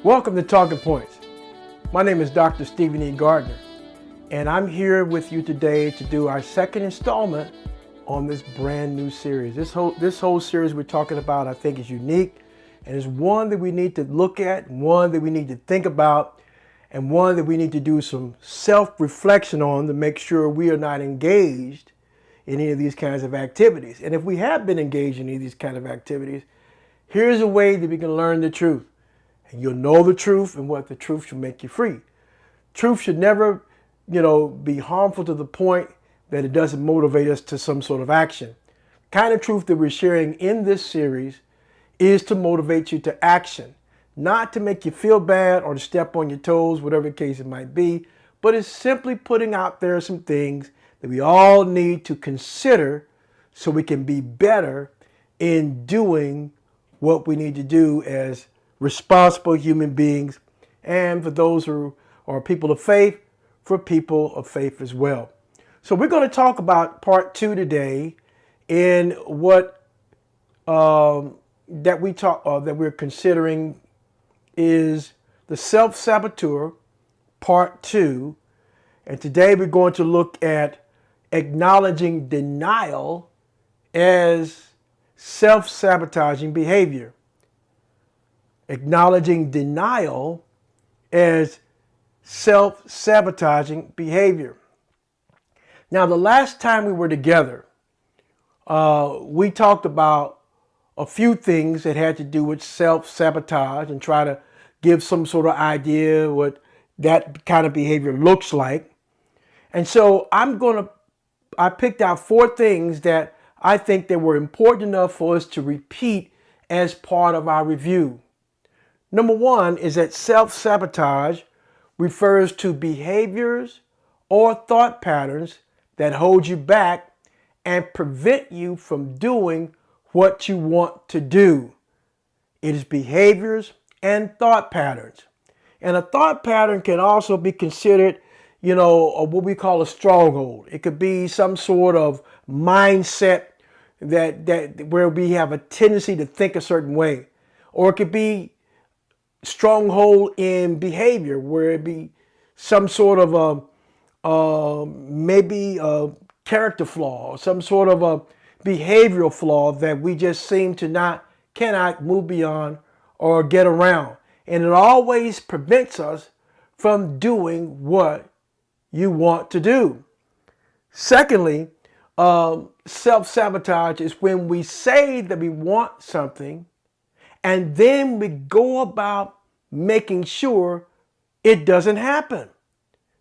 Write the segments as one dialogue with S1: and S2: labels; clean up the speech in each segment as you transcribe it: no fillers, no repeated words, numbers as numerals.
S1: Welcome to Talking Points. My name is Dr. Stephen E. Gardner, and I'm here with you today to do our second installment on this brand new series. This whole series we're talking about, I think, is unique, and is one that we need to look at, one that we need to think about, and one that we need to do some self-reflection on to make sure we are not engaged in any of these kinds of activities. And if we have been engaged in any of these kinds of activities, here's a way that we can learn the truth. And you'll know the truth, and what the truth should make you free. Truth should never, be harmful to the point that it doesn't motivate us to some sort of action. The kind of truth that we're sharing in this series is to motivate you to action, not to make you feel bad or to step on your toes, whatever the case it might be, but it's simply putting out there some things that we all need to consider so we can be better in doing what we need to do as responsible human beings, and for those who are people of faith, for people of faith as well. So we're going to talk about part 2 today in what that we're considering is the Self-Saboteur part 2. And today we're going to look at acknowledging denial as self-sabotaging behavior. Acknowledging denial as self-sabotaging behavior. Now, the last time we were together, we talked about a few things that had to do with self-sabotage and try to give some sort of idea what that kind of behavior looks like. And so I picked out 4 things that I think that were important enough for us to repeat as part of our review. Number 1 is that self-sabotage refers to behaviors or thought patterns that hold you back and prevent you from doing what you want to do. It is behaviors and thought patterns. And a thought pattern can also be considered, what we call a stronghold. It could be some sort of mindset that where we have a tendency to think a certain way. Or it could be stronghold in behavior, where it be some sort of maybe a character flaw, or some sort of a behavioral flaw that we just seem to cannot move beyond or get around. And it always prevents us from doing what you want to do. Secondly, self-sabotage is when we say that we want something and then we go about making sure it doesn't happen.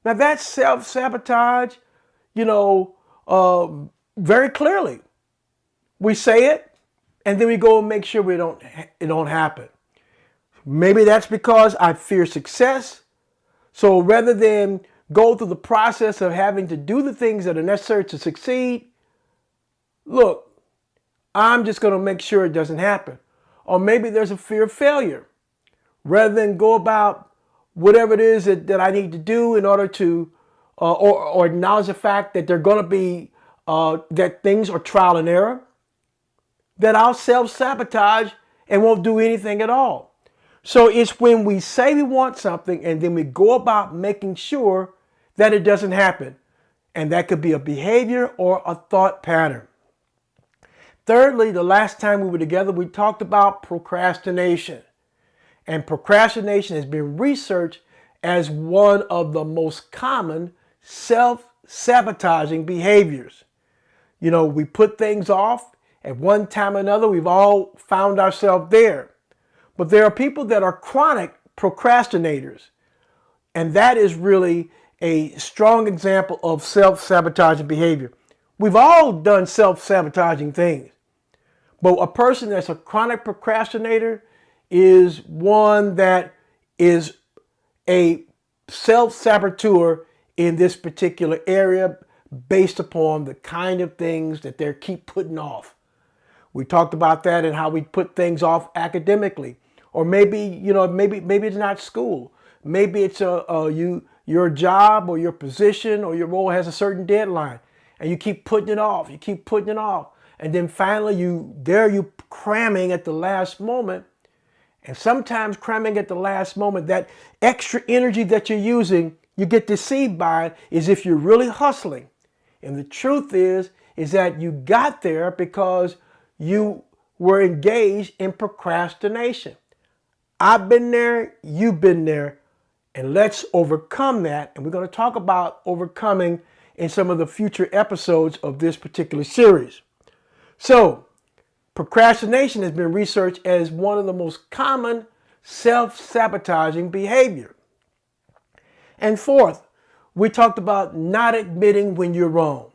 S1: Now that's self-sabotage, very clearly. We say it, and then we go and make sure it don't happen. Maybe that's because I fear success. So rather than go through the process of having to do the things that are necessary to succeed, look, I'm just going to make sure it doesn't happen. Or maybe there's a fear of failure. Rather than go about whatever it is that I need to do in order to, or acknowledge the fact that they're going to be, that things are trial and error, that I'll self-sabotage and won't do anything at all. So it's when we say we want something and then we go about making sure that it doesn't happen. And that could be a behavior or a thought pattern. Thirdly, the last time we were together, we talked about procrastination. And procrastination has been researched as one of the most common self-sabotaging behaviors. We put things off. At one time or another, we've all found ourselves there. But there are people that are chronic procrastinators. And that is really a strong example of self-sabotaging behavior. We've all done self-sabotaging things. But a person that's a chronic procrastinator is one that is a self-saboteur in this particular area based upon the kind of things that they keep putting off. We talked about that and how we put things off academically. Or maybe it's not school. Maybe it's your job or your position or your role has a certain deadline. And you keep putting it off. You keep putting it off. And then finally you cramming at the last moment. And sometimes cramming at the last moment, that extra energy that you're using, you get deceived by it, is if you're really hustling. And the truth is that you got there because you were engaged in procrastination. I've been there, you've been there, and let's overcome that. And we're going to talk about overcoming in some of the future episodes of this particular series. So, procrastination has been researched as one of the most common self-sabotaging behavior. And fourth, we talked about not admitting when you're wrong.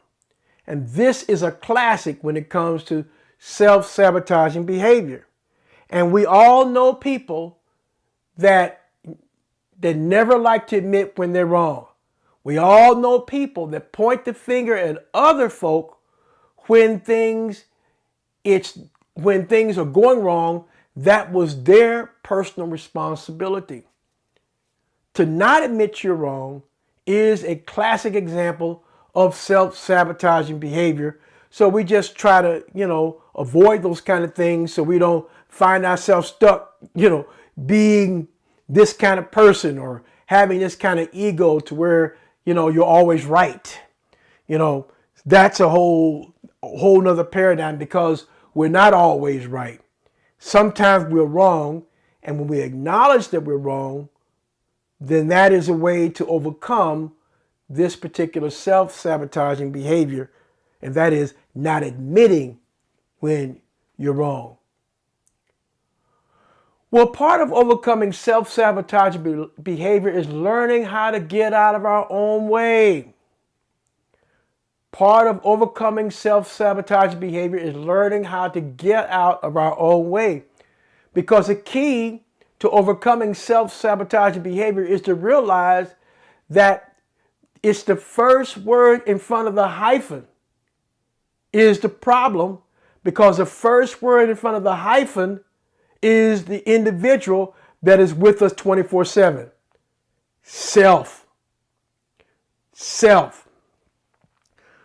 S1: And this is a classic when it comes to self-sabotaging behavior. And we all know people that never like to admit when they're wrong. We all know people that point the finger at other folk when things are going wrong. That was their personal responsibility. To not admit you're wrong is a classic example of self-sabotaging behavior. So we just try to, avoid those kind of things so we don't find ourselves stuck, being this kind of person or having this kind of ego to where, you're always right. That's a whole nother paradigm, because we're not always right. Sometimes we're wrong, and when we acknowledge that we're wrong, then that is a way to overcome this particular self-sabotaging behavior, and that is not admitting when you're wrong. Well, part of overcoming self-sabotaging behavior is learning how to get out of our own way. Part of overcoming self-sabotaging behavior is learning how to get out of our own way. Because the key to overcoming self-sabotaging behavior is to realize that it's the first word in front of the hyphen is the problem, because the first word in front of the hyphen is the individual that is with us 24/7. Self.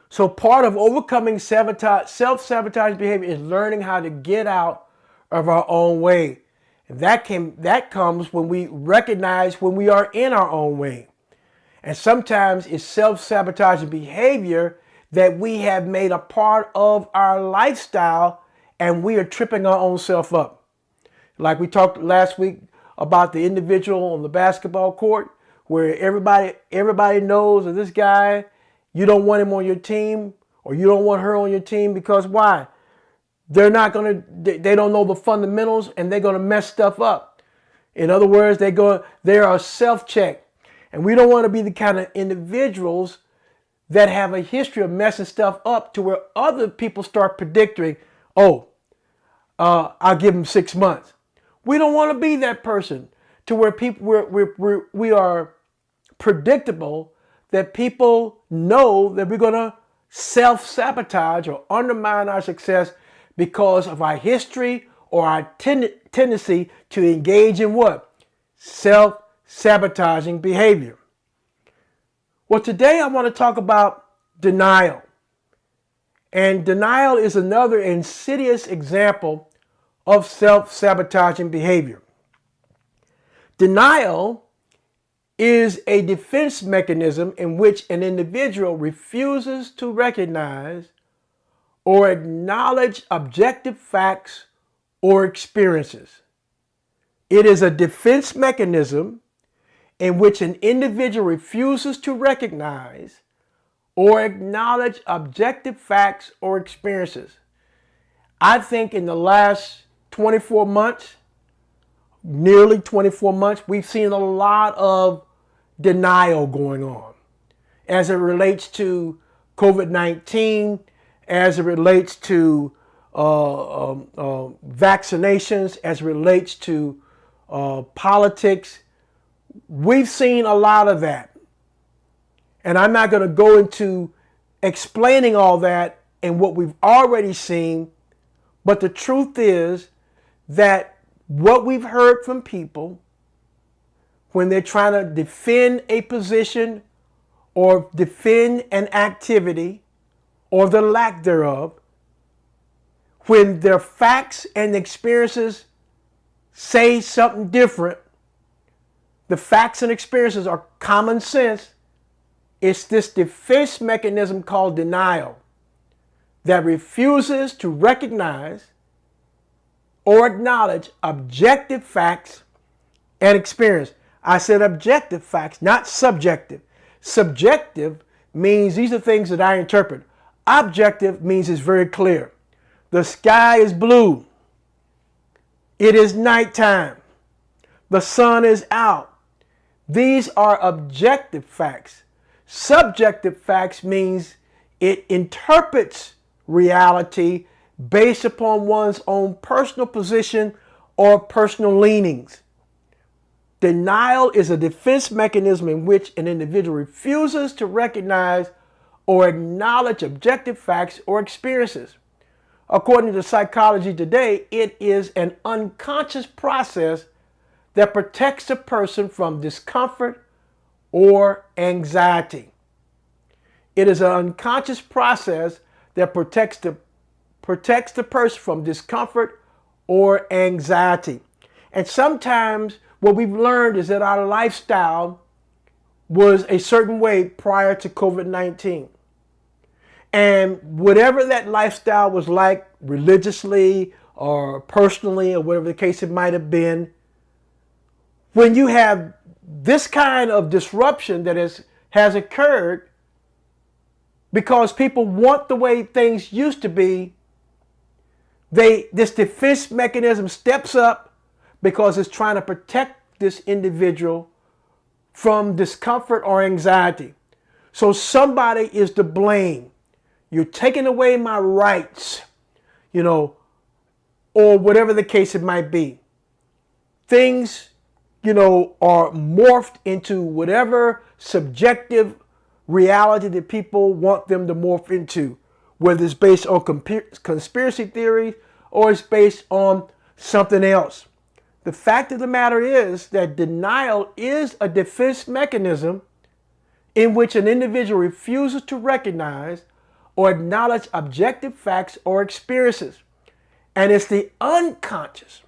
S1: So part of overcoming self-sabotaging behavior is learning how to get out of our own way. And that comes when we recognize when we are in our own way. And sometimes it's self-sabotaging behavior that we have made a part of our lifestyle, and we are tripping our own self up. Like we talked last week about the individual on the basketball court, where everybody knows that this guy, you don't want him on your team, or you don't want her on your team, because why? They don't know the fundamentals, and they're going to mess stuff up. In other words, they are self-check. And we don't want to be the kind of individuals that have a history of messing stuff up to where other people start predicting, I'll give him 6 months. We don't want to be that person to where we are predictable, that people know that we're going to self-sabotage or undermine our success because of our history or our tendency to engage in what? Self-sabotaging behavior. Well, today I want to talk about denial. And denial is another insidious example of self-sabotaging behavior. Denial is a defense mechanism in which an individual refuses to recognize or acknowledge objective facts or experiences. It is a defense mechanism in which an individual refuses to recognize or acknowledge objective facts or experiences. I think in the last 24 months, nearly 24 months, we've seen a lot of denial going on as it relates to COVID-19, as it relates to vaccinations, as it relates to politics. We've seen a lot of that. And I'm not going to go into explaining all that and what we've already seen, but the truth is that what we've heard from people when they're trying to defend a position or defend an activity or the lack thereof, when their facts and experiences say something different. The facts and experiences are common sense. It's this defense mechanism called denial that refuses to recognize or acknowledge objective facts and experience. I said objective facts, not subjective. Subjective means these are things that I interpret. Objective means it's very clear. The sky is blue. It is nighttime. The sun is out. These are objective facts. Subjective facts means it interprets reality based upon one's own personal position or personal leanings. Denial is a defense mechanism in which an individual refuses to recognize or acknowledge objective facts or experiences. According to Psychology Today, it is an unconscious process that protects a person from discomfort or anxiety. It is an unconscious process that protects the person from discomfort or anxiety. And sometimes what we've learned is that our lifestyle was a certain way prior to COVID-19. And whatever that lifestyle was like religiously or personally or whatever the case it might have been, when you have this kind of disruption that has occurred because people want the way things used to be, this defense mechanism steps up because it's trying to protect this individual from discomfort or anxiety. So somebody is to blame. You're taking away my rights, or whatever the case it might be. Things, are morphed into whatever subjective reality that people want them to morph into, whether it's based on conspiracy theories or it's based on something else. The fact of the matter is that denial is a defense mechanism in which an individual refuses to recognize or acknowledge objective facts or experiences. And it's the unconscious,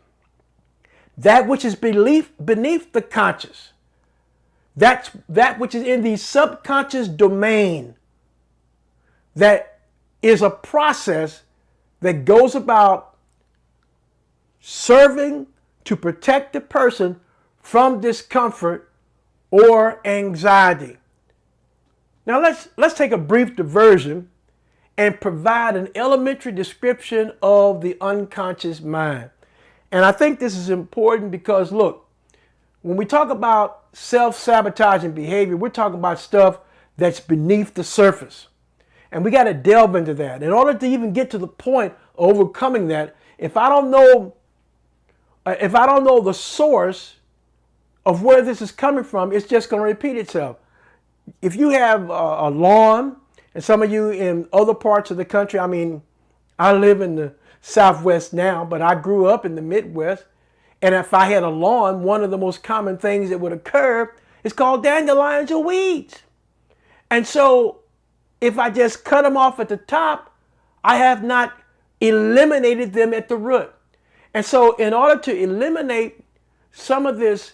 S1: that which is beneath the conscious, that which is in the subconscious domain, that is a process that goes about serving to protect the person from discomfort or anxiety. Now let's take a brief diversion and provide an elementary description of the unconscious mind. And I think this is important because, look, when we talk about self-sabotaging behavior, we're talking about stuff that's beneath the surface. And we got to delve into that. In order to even get to the point of overcoming that, if I don't know the source of where this is coming from, it's just going to repeat itself. If you have a lawn, and some of you in other parts of the country, I live in the Southwest now, but I grew up in the Midwest. And if I had a lawn, one of the most common things that would occur is called dandelions or weeds. And so if I just cut them off at the top, I have not eliminated them at the root. And so in order to eliminate some of this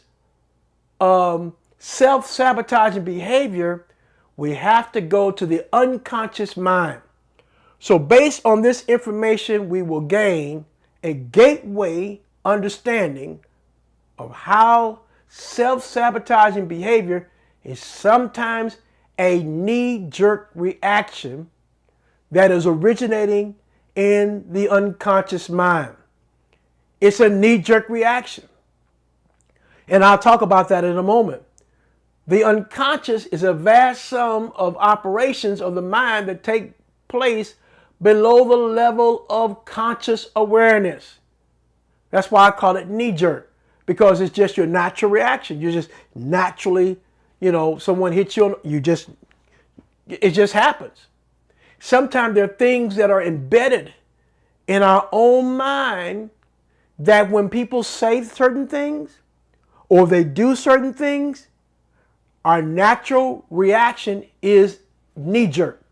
S1: self-sabotaging behavior, we have to go to the unconscious mind. So based on this information, we will gain a gateway understanding of how self-sabotaging behavior is sometimes a knee-jerk reaction that is originating in the unconscious mind. It's a knee-jerk reaction. And I'll talk about that in a moment. The unconscious is a vast sum of operations of the mind that take place below the level of conscious awareness. That's why I call it knee-jerk, because it's just your natural reaction. You just naturally, someone hits you, it just happens. Sometimes there are things that are embedded in our own mind that when people say certain things or they do certain things, our natural reaction is knee-jerk.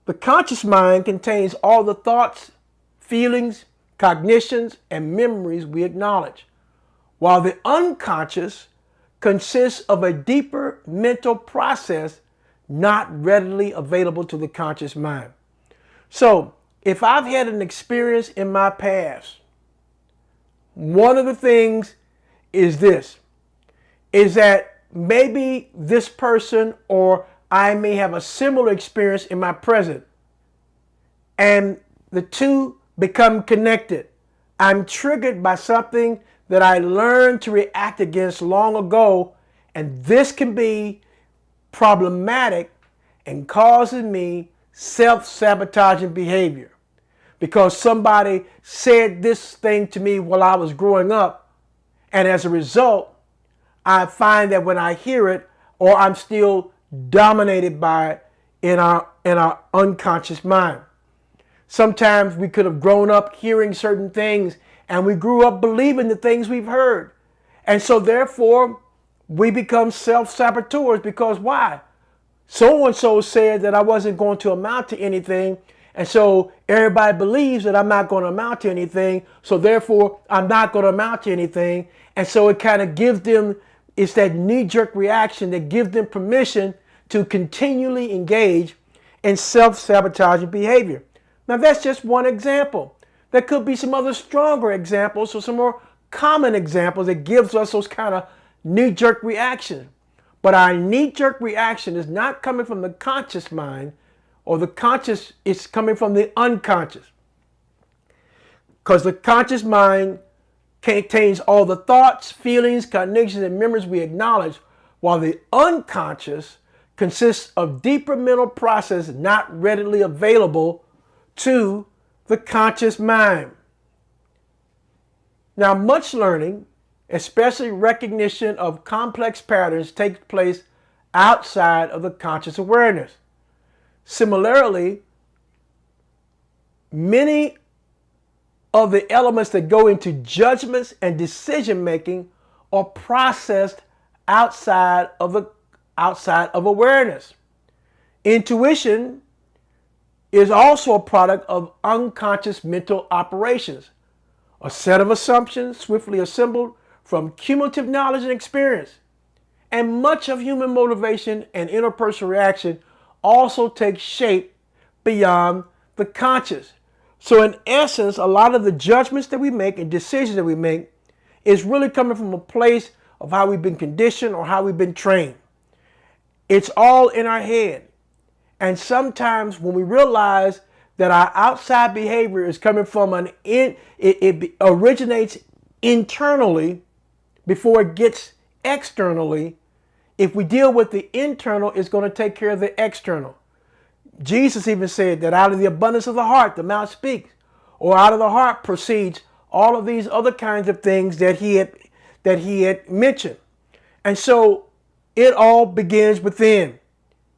S1: The conscious mind contains all the thoughts, feelings, cognitions, and memories we acknowledge, while the unconscious consists of a deeper mental process not readily available to the conscious mind. So, if I've had an experience in my past, one of the things is that maybe this person or I may have a similar experience in my present, and the two become connected. I'm triggered by something that I learned to react against long ago, and this can be problematic and causes me self-sabotaging behavior because somebody said this thing to me while I was growing up, and as a result, I find that when I hear it, or I'm still dominated by it in our unconscious mind. Sometimes we could have grown up hearing certain things and we grew up believing the things we've heard. And so therefore, we become self-saboteurs because why? So-and-so said that I wasn't going to amount to anything. And so everybody believes that I'm not going to amount to anything. So therefore, I'm not going to amount to anything. And so it kind of gives them, it's that knee-jerk reaction that gives them permission to continually engage in self-sabotaging behavior. Now, that's just one example. There could be some other stronger examples or some more common examples that gives us those kind of knee-jerk reactions. But our knee-jerk reaction is not coming from the conscious mind, or the conscious, it's coming from the unconscious. Because the conscious mind contains all the thoughts, feelings, cognitions, and memories we acknowledge, while the unconscious consists of deeper mental processes not readily available to the conscious mind. Now, much learning, especially recognition of complex patterns, takes place outside of the conscious awareness. Similarly, many of the elements that go into judgments and decision making are processed outside of awareness. Intuition is also a product of unconscious mental operations, a set of assumptions swiftly assembled from cumulative knowledge and experience. And much of human motivation and interpersonal reaction also takes shape beyond the conscious. So in essence, a lot of the judgments that we make and decisions that we make is really coming from a place of how we've been conditioned or how we've been trained. It's all in our head. And sometimes when we realize that our outside behavior is coming from it originates internally before it gets externally, if we deal with the internal, it's going to take care of the external. Jesus even said that out of the abundance of the heart, the mouth speaks, or out of the heart proceeds all of these other kinds of things that he had mentioned. And so it all begins within.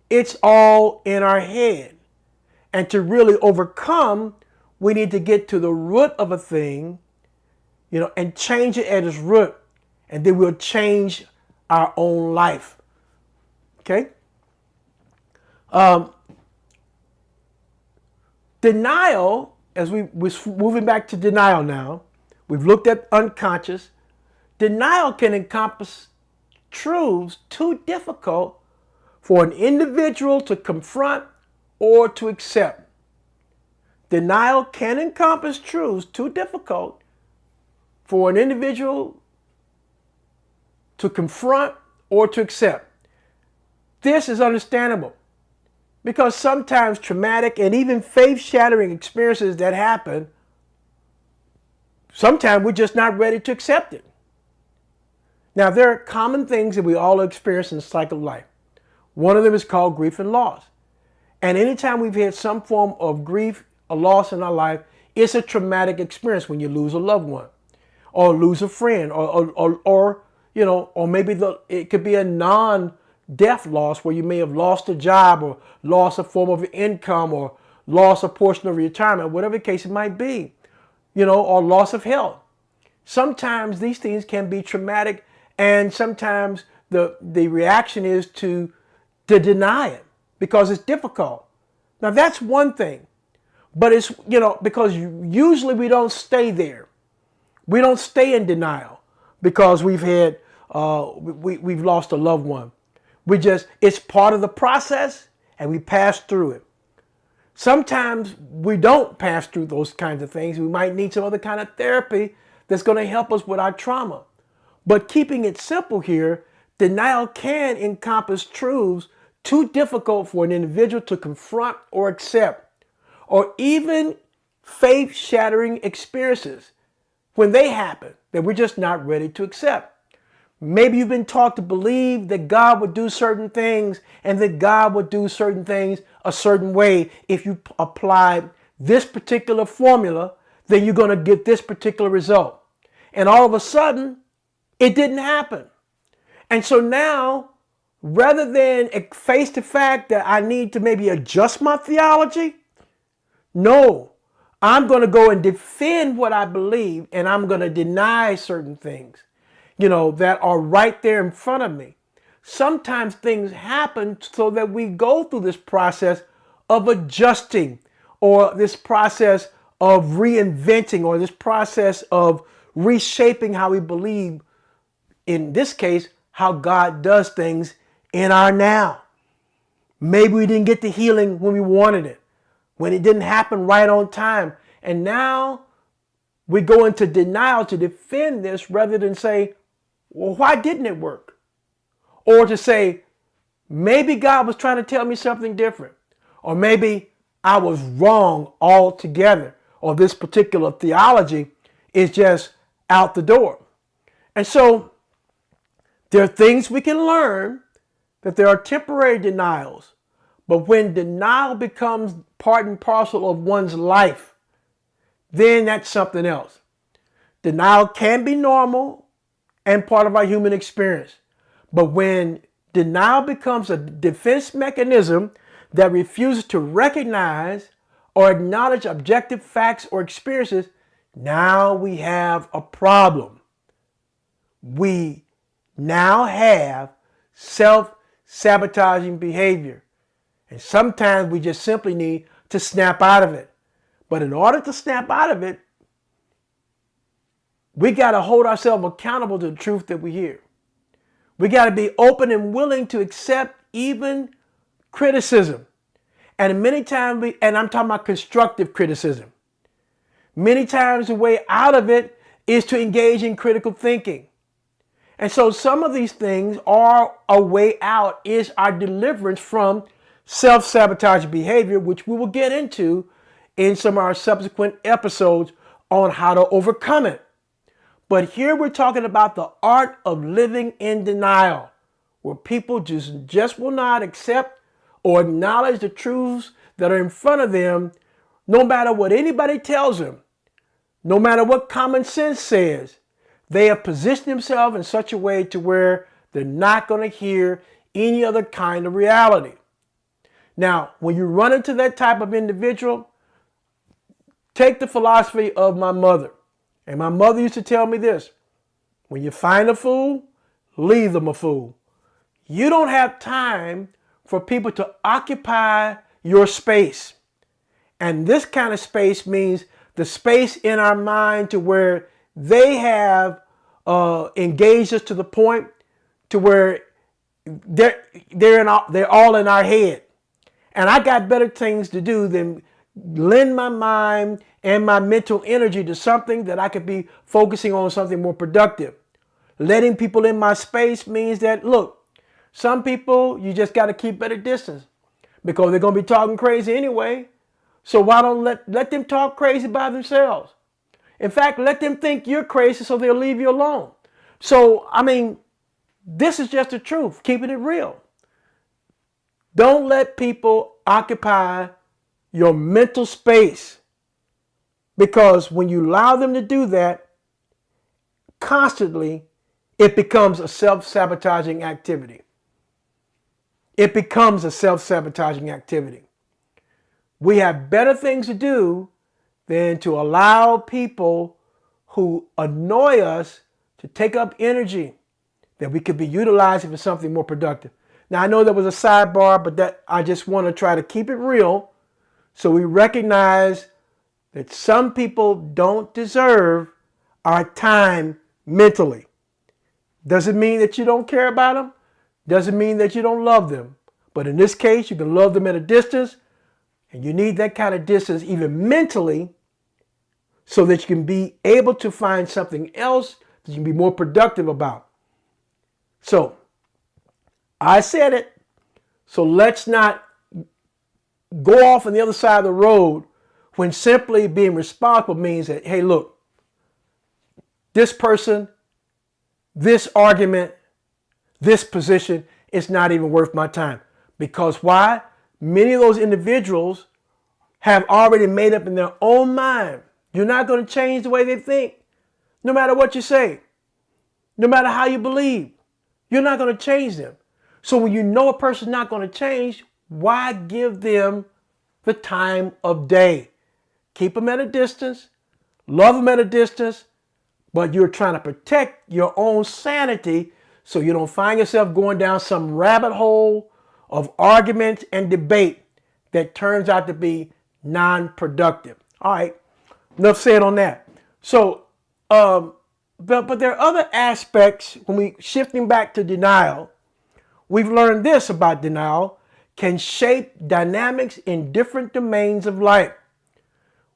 S1: It's all in our head. And to really overcome, we need to get to the root of a thing, and change it at its root. And then we'll change our own life. Okay? Denial, as we're moving back to denial now, we've looked at unconscious. Denial can encompass truths too difficult for an individual to confront or to accept. Denial can encompass truths too difficult for an individual to confront or to accept. This is understandable because sometimes traumatic and even faith-shattering experiences that happen, sometimes we're just not ready to accept it. Now, there are common things that we all experience in the cycle of life. One of them is called grief and loss. And anytime we've had some form of grief or loss in our life, it's a traumatic experience when you lose a loved one or lose a friend or maybe it could be a non-death loss where you may have lost a job or lost a form of income or lost a portion of retirement, whatever the case it might be, or loss of health. Sometimes these things can be traumatic, and sometimes the reaction is to deny it because it's difficult. Now that's one thing. But it's, because usually we don't stay there. We don't stay in denial because we've lost a loved one. It's part of the process and we pass through it. Sometimes we don't pass through those kinds of things. We might need some other kind of therapy that's going to help us with our trauma. But keeping it simple here, denial can encompass truths too difficult for an individual to confront or accept, or even faith-shattering experiences when they happen that we're just not ready to accept. Maybe you've been taught to believe that God would do certain things and that God would do certain things a certain way. If you apply this particular formula, then you're going to get this particular result. And all of a sudden, it didn't happen. And so now, rather than face the fact that I need to maybe adjust my theology, no, I'm going to go and defend what I believe, and I'm going to deny certain things, that are right there in front of me. Sometimes things happen so that we go through this process of adjusting, or this process of reinventing, or this process of reshaping how we believe, in this case, how God does things in our now. Maybe we didn't get the healing when we wanted it, when it didn't happen right on time. And now we go into denial to defend this rather than say, well, why didn't it work? Or to say, maybe God was trying to tell me something different. Or maybe I was wrong altogether. Or this particular theology is just out the door. And so there are things we can learn, that there are temporary denials. But when denial becomes part and parcel of one's life, then that's something else. Denial can be normal and part of our human experience. But when denial becomes a defense mechanism that refuses to recognize or acknowledge objective facts or experiences, now we have a problem. We now have self-sabotaging behavior. And sometimes we just simply need to snap out of it. But in order to snap out of it, we got to hold ourselves accountable to the truth that we hear. We got to be open and willing to accept even criticism. And many times, and I'm talking about constructive criticism. Many times the way out of it is to engage in critical thinking. And so some of these things are a way out, is our deliverance from self-sabotaging behavior, which we will get into in some of our subsequent episodes on how to overcome it. But here we're talking about the art of living in denial, where people just will not accept or acknowledge the truths that are in front of them, no matter what anybody tells them, no matter what common sense says. They have positioned themselves in such a way to where they're not going to hear any other kind of reality. Now, when you run into that type of individual, take the philosophy of my mother. And my mother used to tell me this: when you find a fool, leave them a fool. You don't have time for people to occupy your space. And this kind of space means the space in our mind to where they have engaged us to the point to where they're all in our head. And I got better things to do than lend my mind and my mental energy to something that I could be focusing on something more productive. Letting people in my space means that, look, some people you just got to keep at a distance because they're going to be talking crazy anyway. So why don't let them talk crazy by themselves? In fact, let them think you're crazy so they'll leave you alone. So, this is just the truth, keeping it real. Don't let people occupy your mental space, because when you allow them to do that constantly, it becomes a self-sabotaging activity. It becomes a self-sabotaging activity. We have better things to do than to allow people who annoy us to take up energy that we could be utilizing for something more productive. Now, I know there was a sidebar, but that I just want to try to keep it real So we recognize that some people don't deserve our time mentally. Doesn't mean that you don't care about them. Doesn't mean that you don't love them. But in this case, you can love them at a distance, and you need that kind of distance even mentally so that you can be able to find something else that you can be more productive about. So, I said it. So let's not go off on the other side of the road when simply being responsible means that, hey, look, this person, this argument, this position is not even worth my time. Because why? Many of those individuals have already made up in their own mind. You're not going to change the way they think. No matter what you say, no matter how you believe, you're not going to change them. So when you know a person's not going to change, why give them the time of day? Keep them at a distance, love them at a distance, but you're trying to protect your own sanity so you don't find yourself going down some rabbit hole of argument and debate that turns out to be non-productive. All right, enough said on that. So, but there are other aspects when we shifting back to denial. We've learned this about denial can shape dynamics in different domains of life,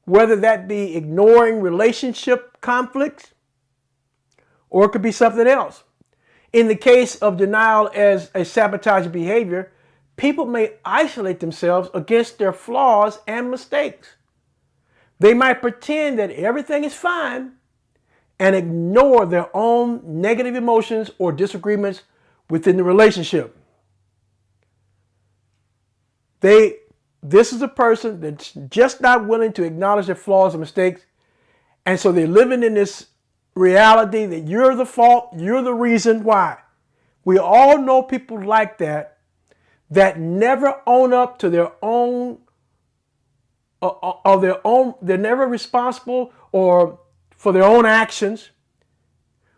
S1: whether that be ignoring relationship conflicts or it could be something else. In the case of denial as a sabotaging behavior, people may isolate themselves against their flaws and mistakes. They might pretend that everything is fine and ignore their own negative emotions or disagreements within the relationship. This is a person that's just not willing to acknowledge their flaws and mistakes. And so they're living in this reality that you're the fault, you're the reason why. We all know people like that never own up to their own, they're never responsible or for their own actions,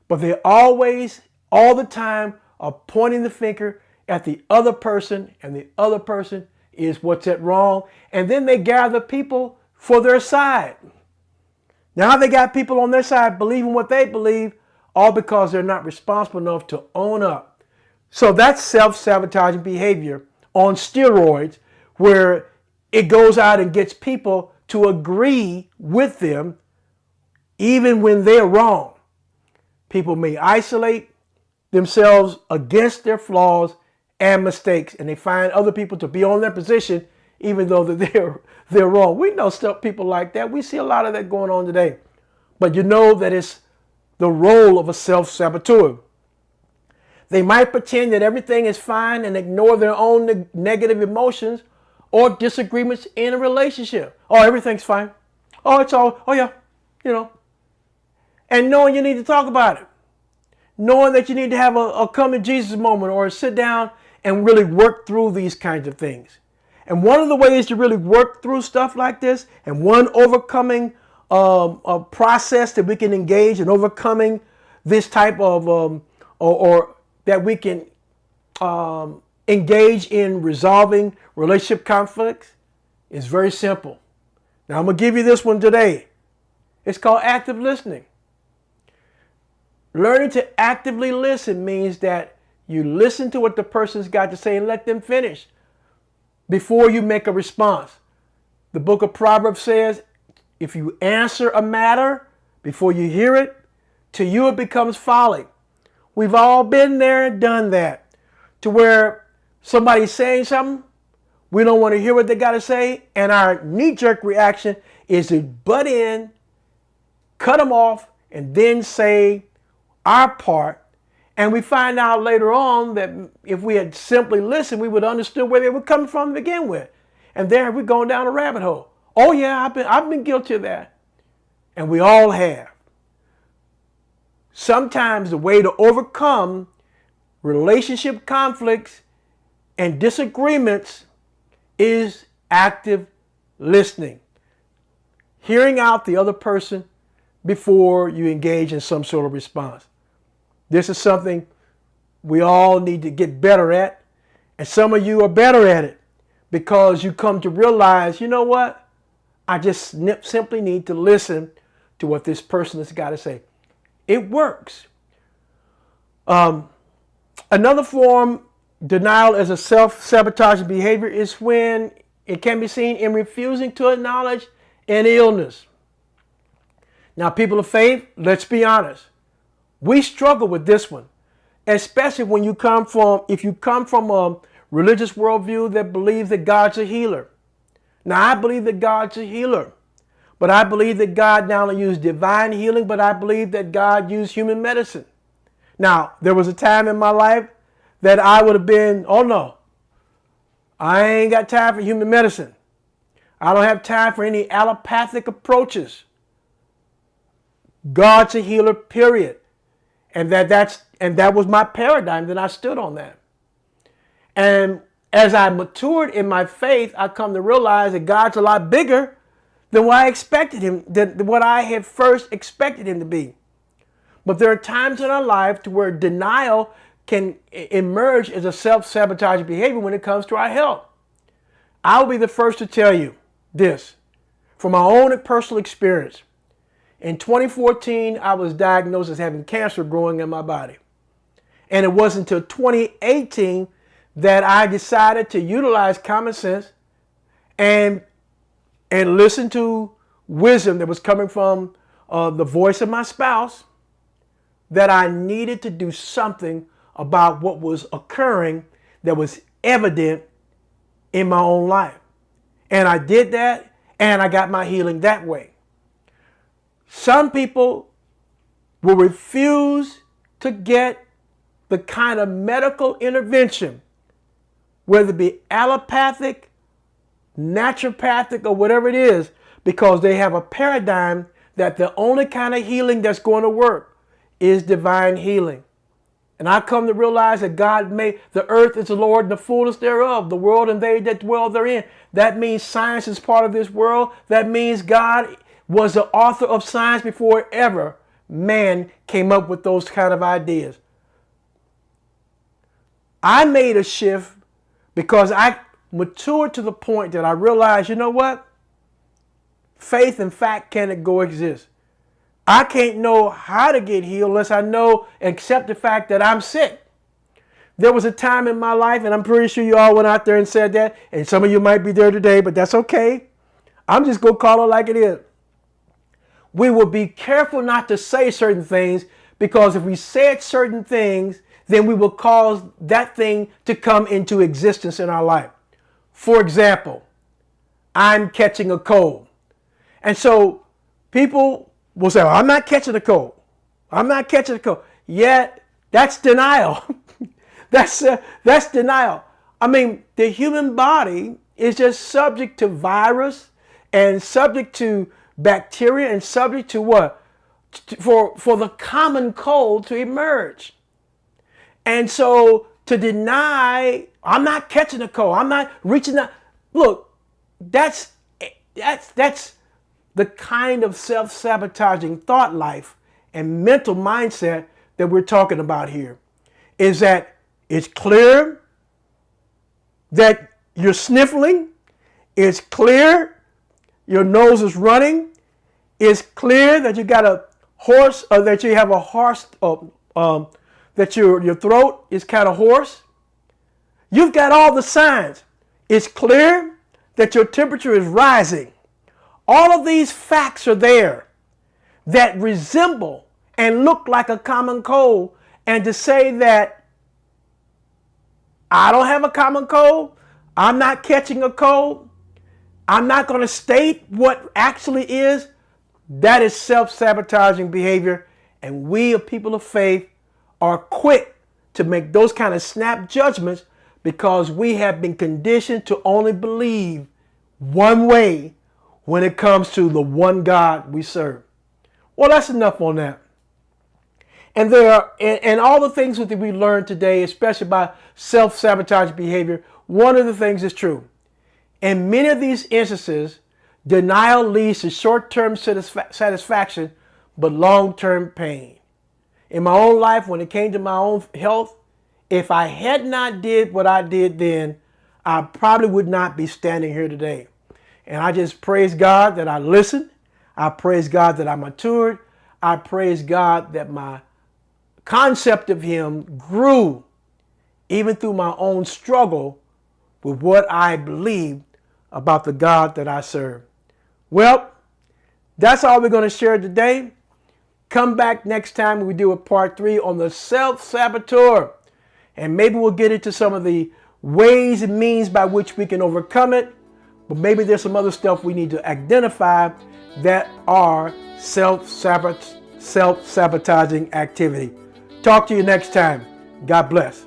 S1: but they always, all the time, are pointing the finger at the other person, and the other person is what's at wrong. And then they gather people for their side. Now they got people on their side believing what they believe, all because they're not responsible enough to own up. So that's self-sabotaging behavior on steroids, where it goes out and gets people to agree with them even when they're wrong. People may isolate themselves against their flaws and mistakes, and they find other people to be on their position even though that they're wrong. We know people like that. We see a lot of that going on today. But you know that it's the role of a self-saboteur. They might pretend that everything is fine and ignore their own negative emotions or disagreements in a relationship. Oh, everything's fine. Oh, it's all, oh yeah, you know. And knowing you need to talk about it. Knowing that you need to have a come to Jesus moment or sit down and really work through these kinds of things. And one of the ways to really work through stuff like this, and one overcoming a process that we can engage in overcoming this type of, or that we can engage in resolving relationship conflicts, is very simple. Now I'm going to give you this one today. It's called active listening. Learning to actively listen means that you listen to what the person's got to say and let them finish before you make a response. The book of Proverbs says, if you answer a matter before you hear it, to you it becomes folly. We've all been there and done that, to where somebody's saying something, we don't want to hear what they got to say, and our knee-jerk reaction is to butt in, cut them off, and then say our part. And we find out later on that if we had simply listened, we would have understood where they were coming from to begin with. And there we're going down a rabbit hole. Oh yeah, I've been guilty of that. And we all have. Sometimes the way to overcome relationship conflicts and disagreements is active listening. Hearing out the other person before you engage in some sort of response. This is something we all need to get better at, and some of you are better at it. because you come to realize, you know what? I just simply need to listen to what this person has got to say. It works. Another form, denial as a self-sabotaging behavior, is when it can be seen in refusing to acknowledge an illness. Now, people of faith, let's be honest. We struggle with this one, especially when if you come from a religious worldview that believes that God's a healer. Now, I believe that God's a healer, but I believe that God not only used divine healing, but I believe that God used human medicine. Now, there was a time in my life that I would have been, oh no, I ain't got time for human medicine. I don't have time for any allopathic approaches. God's a healer, period. And that was my paradigm, that I stood on that. And as I matured in my faith, I come to realize that God's a lot bigger than what I expected him, than what I had first expected him to be. But there are times in our life to where denial can emerge as a self-sabotaging behavior when it comes to our health. I will be the first to tell you this from my own personal experience. In 2014, I was diagnosed as having cancer growing in my body. And it wasn't until 2018 that I decided to utilize common sense and listen to wisdom that was coming from the voice of my spouse, that I needed to do something about what was occurring that was evident in my own life. And I did that, and I got my healing that way. Some people will refuse to get the kind of medical intervention, whether it be allopathic, naturopathic, or whatever it is, because they have a paradigm that the only kind of healing that's going to work is divine healing. And I come to realize that God made the earth is the Lord and the fullness thereof, the world and they that dwell therein. That means science is part of this world. That means God was the author of science before ever man came up with those kind of ideas. I made a shift because I matured to the point that I realized, you know what? Faith and fact can't coexist. I can't know how to get healed unless I know and accept the fact that I'm sick. There was a time in my life, and I'm pretty sure you all went out there and said that, and some of you might be there today, but that's okay. I'm just going to call it like it is. We will be careful not to say certain things, because if we said certain things, then we will cause that thing to come into existence in our life. For example, I'm catching a cold. And so people will say, well, I'm not catching a cold. I'm not catching a cold. Yet, that's denial. That's denial. I mean, the human body is just subject to virus and subject to bacteria and subject to what? For the common cold to emerge. And so to deny, I'm not catching a cold, I'm not reaching out. Look, that's the kind of self-sabotaging thought life and mental mindset that we're talking about here. Is that it's clear that you're sniffling, it's clear your nose is running, it's clear that you got a hoarse, or that you have a hoarse, that your throat is kind of hoarse. You've got all the signs. It's clear that your temperature is rising. All of these facts are there that resemble and look like a common cold. And to say that I don't have a common cold, I'm not catching a cold, I'm not going to state what actually is, that is self-sabotaging behavior. And we, as people of faith, are quick to make those kind of snap judgments because we have been conditioned to only believe one way when it comes to the one God we serve. Well, that's enough on that. And and all the things that we learned today, especially about self-sabotage behavior, one of the things is true. In many of these instances, denial leads to short-term satisfaction, but long-term pain. In my own life, when it came to my own health, if I had not did what I did then, I probably would not be standing here today. And I just praise God that I listened. I praise God that I matured. I praise God that my concept of Him grew even through my own struggle with what I believed about the God that I serve. Well, that's all we're going to share today. Come back next time when we do a part 3 on the self-saboteur. And maybe we'll get into some of the ways and means by which we can overcome it. But maybe there's some other stuff we need to identify that are self-sabotaging activity. Talk to you next time. God bless.